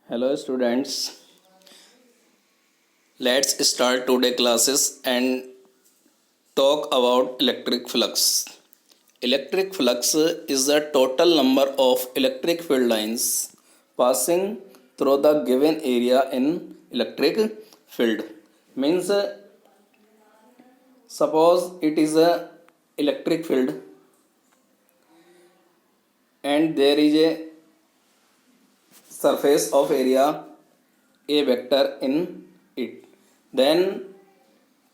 Hello students, let's start today classes and talk about electric flux. Electric flux is the total number of electric field lines passing through the given area in electric field. Means suppose it is a electric field and there is a surface of area a vector in it. Then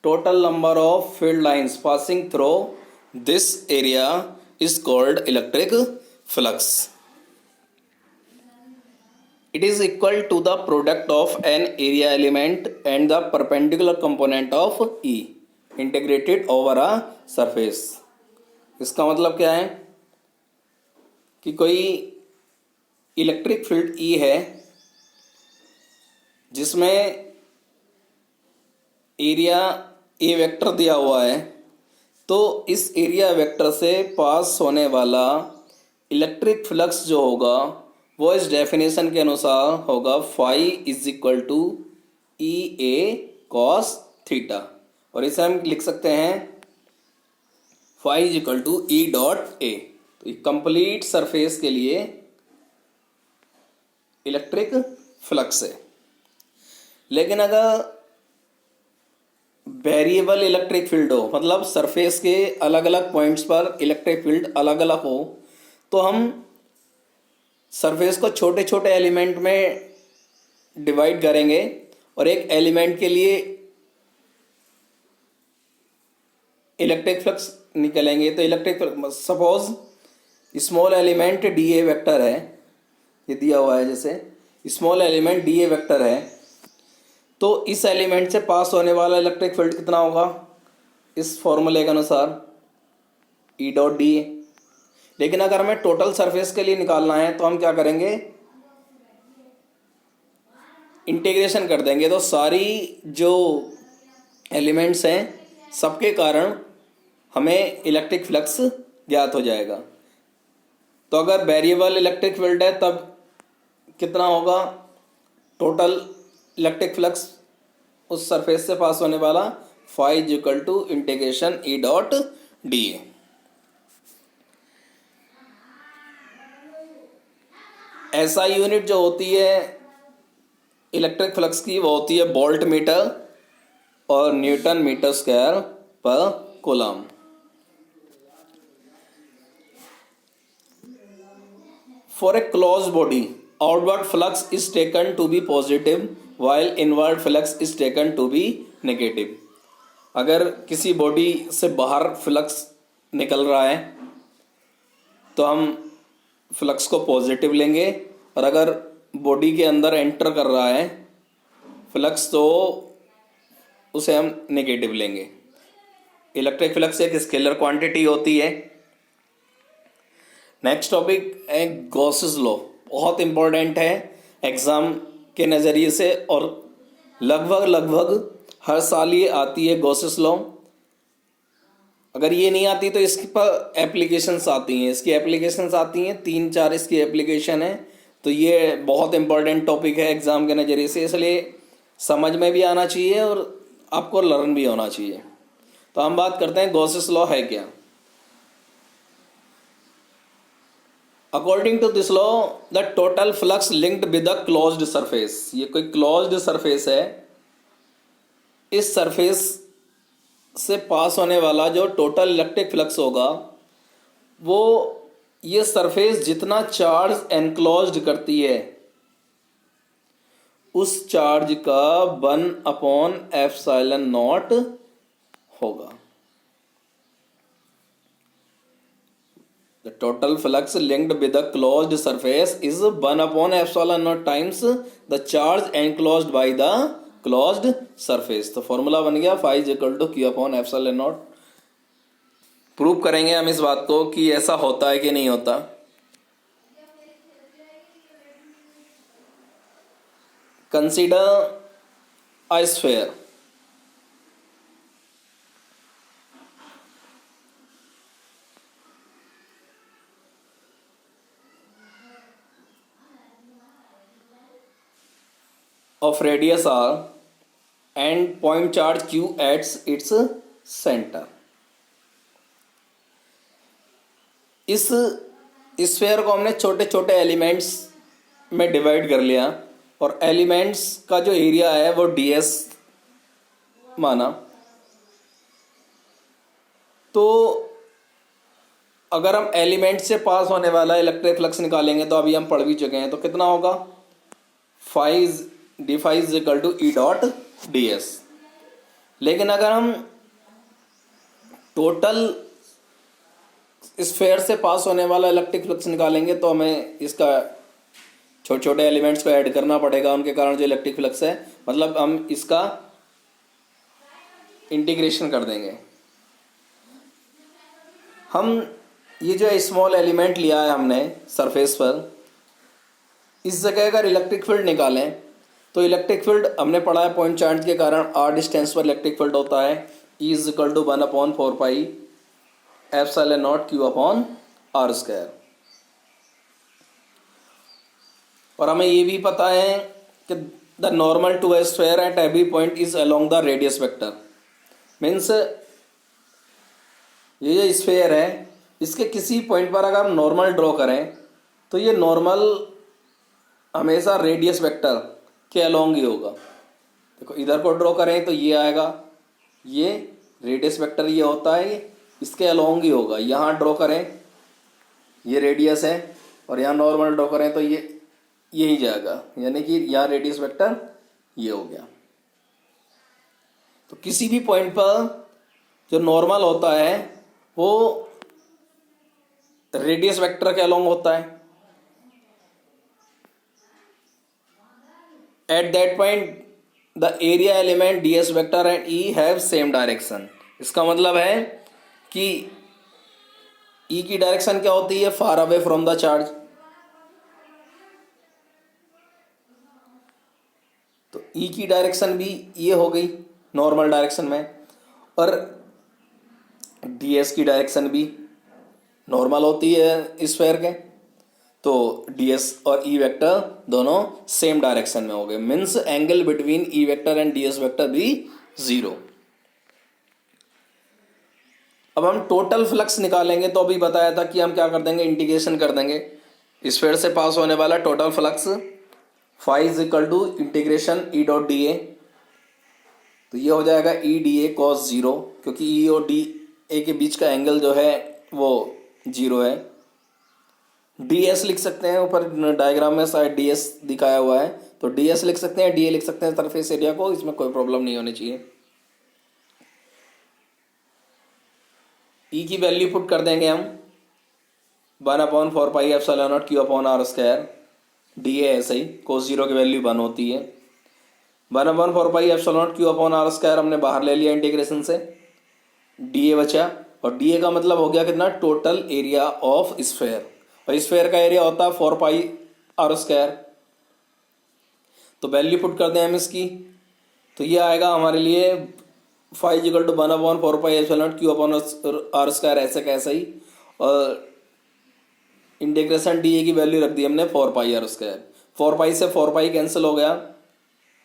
total number of field lines passing through this area is called electric flux. It is equal to the product of an area element and the perpendicular component of E integrated over a surface. इसका मतलब क्या है कि कोई electric field E है जिसमें area A vector दिया हुआ है, तो इस एरिया वेक्टर से पास होने वाला इलेक्ट्रिक फ्लक्स जो होगा वो इस डेफिनेशन के अनुसार होगा phi is equal to E A cos theta, और इसे हम लिख सकते हैं phi is equal to E dot A. तो कंप्लीट सरफेस के लिए इलेक्ट्रिक फ्लक्स है। लेकिन अगर वेरिएबल इलेक्ट्रिक फील्ड हो, मतलब सरफेस के अलग अलग पॉइंट्स पर इलेक्ट्रिक फील्ड अलग अलग हो, तो हम सरफेस को छोटे छोटे एलिमेंट में डिवाइड करेंगे और एक एलिमेंट के लिए इलेक्ट्रिक फ्लक्स निकलेंगे। तो electric suppose small element D A vector है, ये दिया हुआ है, जैसे small element D A vector है, तो इस एलिमेंट से पास होने वाला इलेक्ट्रिक फील्ड कितना होगा इस फॉर्मूले के अनुसार ई डॉट डी ए। लेकिन अगर हमें टोटल सरफेस के लिए निकालना है तो हम क्या करेंगे, इंटीग्रेशन कर देंगे। तो सारी जो एलिमेंट्स हैं सबके कारण हमें इलेक्ट्रिक फ्लक्स ज्ञात हो जाएगा। तो अगर वेरिएबल इलेक्ट्रिक फील्ड है तब कितना होगा टोटल इलेक्ट्रिक फ्लक्स उस सरफेस से पास होने वाला, phi is equal to integration E dot D A. ऐसा यूनिट जो होती है इलेक्ट्रिक फ्लक्स की वो होती है वोल्ट मीटर और न्यूटन मीटर स्क्वायर पर coulomb. For a close body outward flux is taken to be positive while inward flux is taken to be negative। अगर किसी बॉडी से बाहर फ्लक्स निकल रहा है तो हम फ्लक्स को पॉजिटिव लेंगे, और अगर बॉडी के अंदर एंटर कर रहा है फ्लक्स तो उसे हम नेगेटिव लेंगे। इलेक्ट्रिक फ्लक्स एक स्केलर क्वांटिटी होती है। नेक्स्ट टॉपिक है गॉसेस लॉ, बहुत इंपॉर्टेंट है एग्जाम के नज़रिए से, और लगभग हर साल ये आती है गॉसेस लॉ। अगर ये नहीं आती तो इसके पर एप्लीकेशंस आती हैं, इसकी एप्लीकेशंस आती हैं 3-4 इसकी एप्लीकेशन है। तो ये बहुत इंपॉर्टेंट टॉपिक है एग्ज़ाम के नज़रिए से, इसलिए समझ में भी आना चाहिए और आपको लर्न भी होना चाहिए। तो हम बात करते हैं गॉसेस लॉ है क्या। According to this law the total flux linked with the closed surface, ये कोई क्लोज्ड सरफेस है, इस सरफेस से पास होने वाला जो टोटल इलेक्ट्रिक फ्लक्स होगा वो ये सरफेस जितना चार्ज एनक्लोज्ड करती है उस चार्ज का 1/ε0 होगा। The total flux linked with the closed surface is 1/ε0 times the charge enclosed by the closed surface। तो फॉर्मूला बन गया phi is equal to Q/ε0। Prove करेंगे हम इस बात को कि ऐसा होता है कि नहीं होता। Consider a sphere, of radius r and point charge q at its center. इस स्फेयर को हमने छोटे छोटे एलिमेंट्स में डिवाइड कर लिया और एलिमेंट्स का जो एरिया है वो ds माना। तो अगर हम एलिमेंट से पास होने वाला इलेक्ट्रिक फ्लक्स निकालेंगे तो अभी हम पढ़ भी चुके हैं, तो कितना होगा D phi is equal to E dot D S. लेकिन अगर हम टोटल स्फेयर से पास होने वाला इलेक्ट्रिक फ्लक्स निकालेंगे तो हमें इसका छोटे छोटे एलिमेंट्स को ऐड करना पड़ेगा, उनके कारण जो इलेक्ट्रिक फ्लक्स है, मतलब हम इसका इंटीग्रेशन कर देंगे। हम ये जो स्मॉल एलिमेंट लिया है हमने सरफेस पर, इस जगह अगर इलेक्ट्रिक फील्ड निकालें तो इलेक्ट्रिक फील्ड हमने पढ़ा है पॉइंट चार्ज के कारण r डिस्टेंस पर इलेक्ट्रिक फील्ड होता है E is equal to 1/4 pi epsilon naught q upon r square. और हमें ये भी पता है कि the normal to a sphere at every point is along the radius vector. Means ये जो स्फीयर है इसके किसी पॉइंट पर अगर हम नॉर्मल ड्रॉ करें तो ये नॉर्मल हमेशा रेडियस वेक्टर के अलोंग ही होगा। देखो इधर को ड्रॉ करें तो ये आएगा, ये रेडियस वेक्टर ये होता है, इसके अलोंग ही होगा। यहाँ ड्रॉ करें ये रेडियस है और यहाँ नॉर्मल ड्रॉ करें तो ये यही जाएगा, यानी कि यहाँ रेडियस वेक्टर ये हो गया। तो किसी भी पॉइंट पर जो नॉर्मल होता है वो रेडियस वेक्टर के अलोंग होता है। At that point the area element ds vector and E have same direction. इसका मतलब है कि E की डायरेक्शन क्या होती है, far away from the charge. तो E की डायरेक्शन भी ये हो गई नॉर्मल डायरेक्शन में, और ds की डायरेक्शन भी नॉर्मल होती है स्फीयर के। तो ds और E वेक्टर दोनों सेम डायरेक्शन में हो गए। Means angle between E vector and ds vector भी 0। अब हम टोटल फ्लक्स निकालेंगे तो अभी बताया था कि हम क्या कर देंगे, इंटीग्रेशन कर देंगे। स्फीयर से पास होने वाला total flux phi is equal to integration E dot D A. तो ये हो जाएगा E डी ए कॉस 0, क्योंकि E और डी ए के बीच का एंगल जो है वो 0 है। ds लिख सकते हैं, ऊपर डायग्राम में शायद ds दिखाया हुआ है, तो ds लिख सकते हैं, dA लिख सकते हैं सरफेस एरिया को, इसमें कोई प्रॉब्लम नहीं होनी चाहिए। E की वैल्यू पुट कर देंगे हम 1/4 pi epsilon naught q upon r square. dA ऐसे ही cos 0 की वैल्यू 1 होती है। 1/4 pi epsilon naught q upon r square हमने बाहर ले लिया इंटीग्रेशन से, dA बचा, और dA का मतलब हो गया कितना, टोटल एरिया ऑफ स्फीयर, और स्फीयर का एरिया होता है 4 पाई r स्क्वायर। तो वैल्यू पुट कर दें हम इसकी, तो ये आएगा हमारे लिए phi equal to 1/4 pi epsilon naught q upon r square, ऐसे कैसे ही, और इंटीग्रेशन dA की वैल्यू रख दी हमने 4 पाई r स्क्वायर। 4 पाई से 4 पाई कैंसिल हो गया,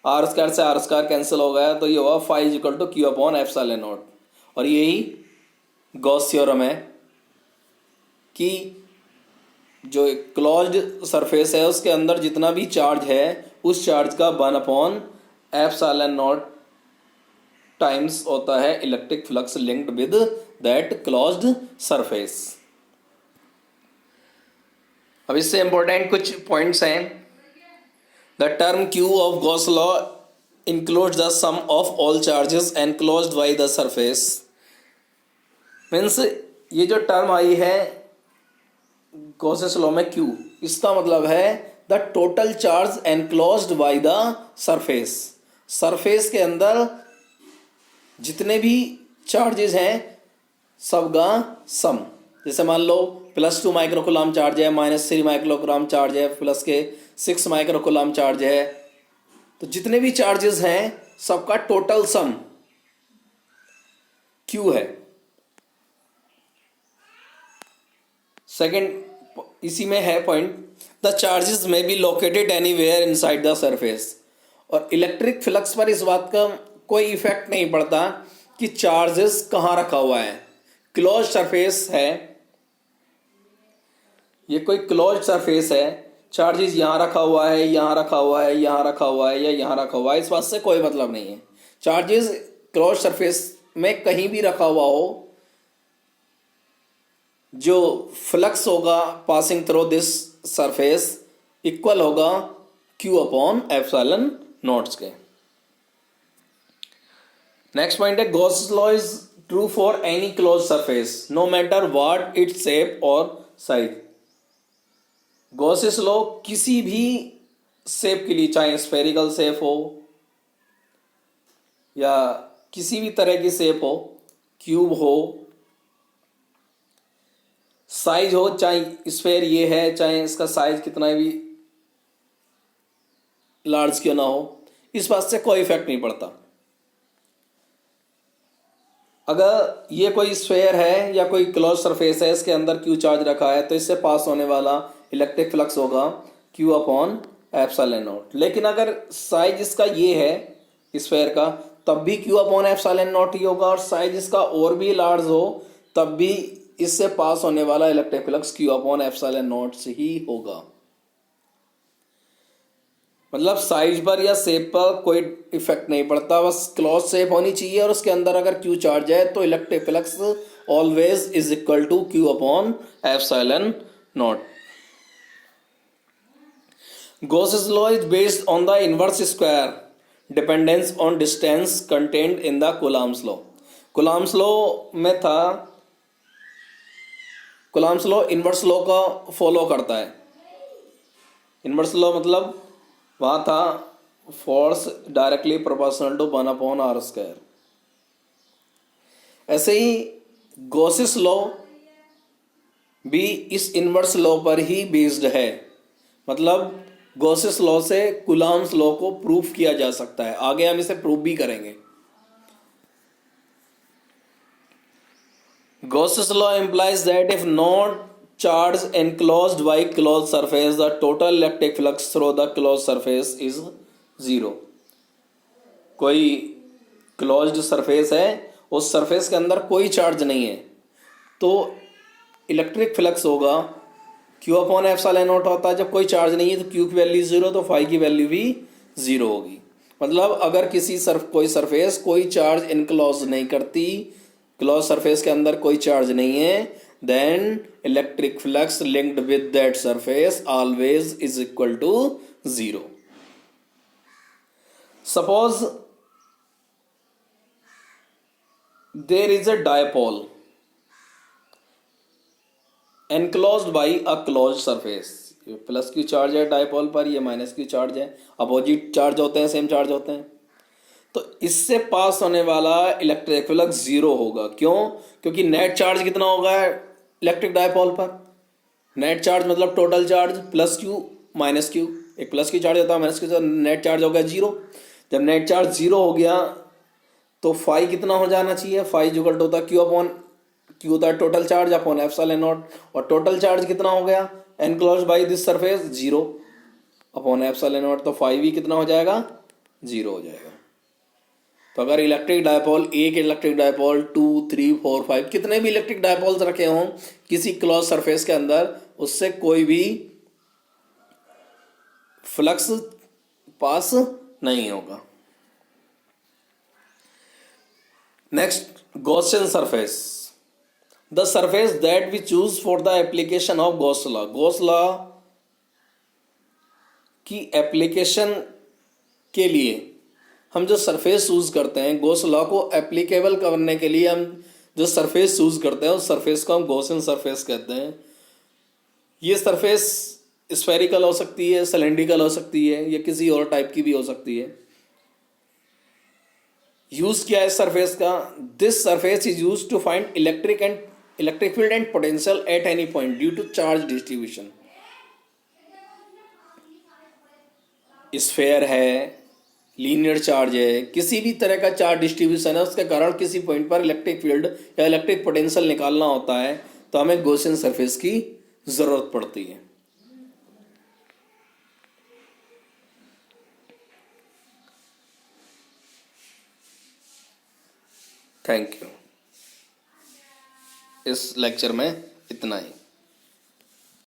r स्क्वायर से r स्क्वायर कैंसिल हो गया, तो ये हुआ phi equal to q upon epsilon naught. और यही गॉस थ्योरम है कि जो क्लोज्ड सरफेस है उसके अंदर जितना भी चार्ज है उस चार्ज का 1/एप्सिलॉन नॉट टाइम्स होता है electric flux linked with that closed surface. अब इससे इंपॉर्टेंट कुछ पॉइंट्स हैं। The term Q of Gauss law includes the sum of all charges enclosed by the surface. Means ये जो टर्म आई है गॉसेस लॉ में Q, इसका मतलब है the total charge enclosed by the surface. Surface के अंदर जितने भी चार्जेस हैं सबका सम। जैसे मान लो +2 माइक्रोकूलम चार्ज है, -3 माइक्रोकूलम चार्ज है, प्लस के 6 माइक्रोकूलम चार्ज है, तो जितने भी चार्जेस हैं सबका टोटल सम Q है। सेकेंड इसी में है पॉइंट, द चार्जेस में be located anywhere inside the surface. और इलेक्ट्रिक फ्लक्स पर इस बात का कोई इफेक्ट नहीं पड़ता कि चार्जेस कहाँ रखा हुआ है। क्लोज सरफेस है, ये कोई क्लोज सरफेस है, चार्जेस यहाँ रखा हुआ है, यहाँ रखा हुआ है, यहाँ रखा हुआ है या यहाँ रखा हुआ है, इस बात से कोई मतलब नहीं है। चार्जेस क्लोज सरफेस में कहीं भी रखा हुआ हो, जो फ्लक्स होगा passing through this surface equal होगा Q अपॉन एप्सिलॉन नॉट्स के। नेक्स्ट पॉइंट है Gauss law is true for any close surface no matter what it's shape और साइज। गॉसेस लॉ किसी भी शेप के लिए, चाहे स्फेरिकल शेप हो या किसी भी तरह की शेप हो, क्यूब हो, साइज हो, चाहे स्फेयर ये है चाहे इसका साइज कितना भी लार्ज क्यों ना हो, इस बात से कोई इफेक्ट नहीं पड़ता। अगर ये कोई स्फेयर है या कोई क्लोज सरफेस है, इसके अंदर क्यू चार्ज रखा है, तो इससे पास होने वाला इलेक्ट्रिक फ्लक्स होगा Q अपॉन एप्सिलॉन नॉट। लेकिन अगर साइज इसका ये है स्फेयर का, तब भी Q अपॉन एप्सिलॉन नॉट ही होगा, और साइज इसका और भी लार्ज हो तब भी इससे पास होने वाला electric flux Q upon epsilon not से ही होगा। मतलब साइज पर या शेप पर कोई इफेक्ट नहीं पड़ता, बस क्लोज शेप होनी चाहिए और उसके अंदर अगर Q चार्ज है तो electric flux always is equal to Q upon epsilon naught. Gauss's law is based on the inverse square dependence on distance contained in the Coulomb's law. Coulomb's law में था, Coulomb's law इनवर्स लॉ का follow करता है। Inverse law मतलब वहाँ था force directly proportional to 1 upon R square. ऐसे ही गॉसेस लॉ भी इस इनवर्स लॉ पर ही बेस्ड है। मतलब गॉसेस लॉ से कुलाम्स लॉ को प्रूफ किया जा सकता है, आगे हम इसे प्रूफ भी करेंगे। Gauss's law implies that if not charge enclosed by closed surface, the total electric flux through the closed surface is 0। कोई क्लोज्ड सरफेस है, उस सरफेस के अंदर कोई चार्ज नहीं है, तो इलेक्ट्रिक फ्लक्स होगा Q अपॉन एप्सिलॉन नॉट होता है। जब कोई चार्ज नहीं है तो Q की वैल्यू 0, तो फाई की वैल्यू भी 0 होगी। मतलब अगर कोई सरफेस कोई चार्ज इनक्लोज नहीं करती, क्लोज सरफेस के अंदर कोई चार्ज नहीं है, then electric flux linked with that surface always is equal to 0। Suppose there is a dipole enclosed by a close surface. Plus Q charge है डायपोल पर, ये माइनस Q चार्ज है, opposite charge होते हैं, same charge होते हैं, तो इससे पास होने वाला इलेक्ट्रिक फ्लक्स 0 होगा। क्यों? क्योंकि नेट चार्ज कितना होगा इलेक्ट्रिक डायपोल पर? नेट चार्ज मतलब total charge plus Q minus Q, एक प्लस Q चार्ज होता है माइनस Q, नेट चार्ज हो गया 0। जब नेट चार्ज 0 हो गया तो फाई कितना हो जाना चाहिए? फाई जो इक्वल होता है Q अपॉन Q होता है total charge upon epsilon naught, और टोटल चार्ज कितना हो गया enclose by this surface 0 upon epsilon not, तो फाई भी कितना हो जाएगा 0 हो जाएगा। तो अगर इलेक्ट्रिक डायपोल, एक इलेक्ट्रिक डायपोल 2 3 4 5 कितने भी इलेक्ट्रिक डायपोल्स रखे हों किसी क्लोज सरफेस के अंदर, उससे कोई भी फ्लक्स पास नहीं होगा। Next, Gaussian surface, the surface that we choose for the application of Gauss law. Gauss law की एप्लीकेशन के लिए हम जो सरफेस चूज करते हैं, गॉस लॉ को एप्लीकेबल करने के लिए हम जो सरफेस चूज करते हैं उस सरफेस को हम गॉसियन सरफेस कहते हैं। ये सरफेस स्फेरिकल हो सकती है, सिलेंड्रिकल हो सकती है, या किसी और टाइप की भी हो सकती है। यूज क्या है सरफेस का? This surface is use to find electric field and potential at any point due to charge distribution. Sphere है, लीनियर चार्ज है, किसी भी तरह का चार्ज डिस्ट्रीब्यूशन है, उसके कारण किसी पॉइंट पर इलेक्ट्रिक फील्ड या इलेक्ट्रिक पोटेंशियल निकालना होता है, तो हमें गॉसियन सरफेस की जरूरत पड़ती है। Thank you. इस लेक्चर में इतना ही।